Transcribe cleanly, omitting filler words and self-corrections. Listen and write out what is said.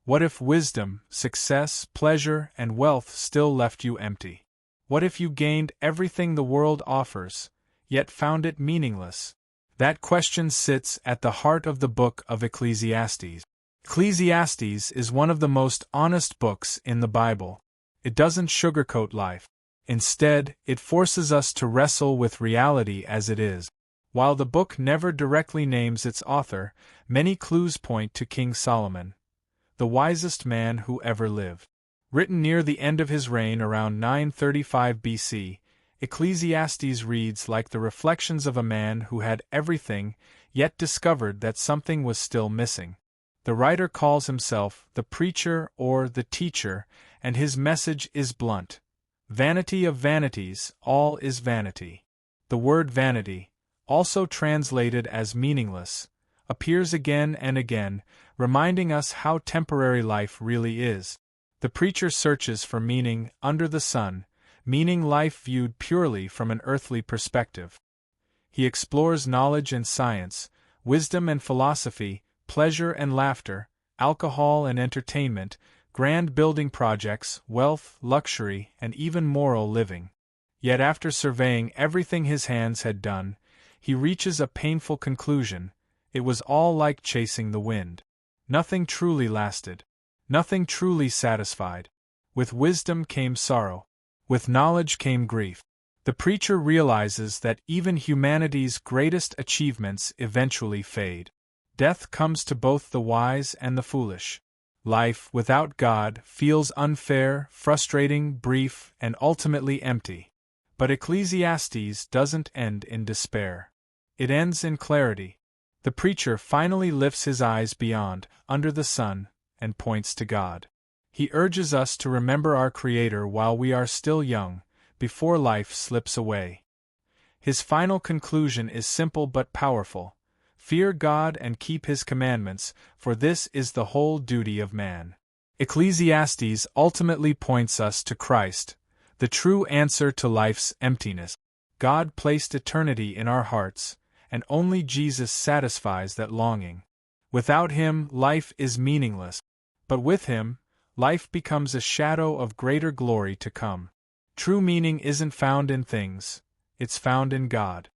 What if wisdom, success, pleasure, and wealth still left you empty? What if you gained everything the world offers, yet found it meaningless? That question sits at the heart of the Book of Ecclesiastes. Ecclesiastes is one of the most honest books in the Bible. It doesn't sugarcoat life. Instead, it forces us to wrestle with reality as it is. While the book never directly names its author, many clues point to King Solomon, the wisest man who ever lived. Written near the end of his reign around 935 BC, Ecclesiastes reads like the reflections of a man who had everything, yet discovered that something was still missing. The writer calls himself the preacher or the teacher, and his message is blunt. Vanity of vanities, all is vanity. The word vanity, also translated as meaningless, appears again and again, reminding us how temporary life really is. The preacher searches for meaning under the sun, meaning life viewed purely from an earthly perspective. He explores knowledge and science, wisdom and philosophy, pleasure and laughter, alcohol and entertainment, grand building projects, wealth, luxury, and even moral living. Yet after surveying everything his hands had done, he reaches a painful conclusion: it was all like chasing the wind. Nothing truly lasted. Nothing truly satisfied. With wisdom came sorrow. With knowledge came grief. The preacher realizes that even humanity's greatest achievements eventually fade. Death comes to both the wise and the foolish. Life without God feels unfair, frustrating, brief, and ultimately empty. But Ecclesiastes doesn't end in despair. It ends in clarity. The preacher finally lifts his eyes beyond, under the sun, and points to God. He urges us to remember our Creator while we are still young, before life slips away. His final conclusion is simple but powerful: fear God and keep His commandments, for this is the whole duty of man. Ecclesiastes ultimately points us to Christ, the true answer to life's emptiness. God placed eternity in our hearts, and only Jesus satisfies that longing. Without Him, life is meaningless. But with Him, life becomes a shadow of greater glory to come. True meaning isn't found in things, it's found in God.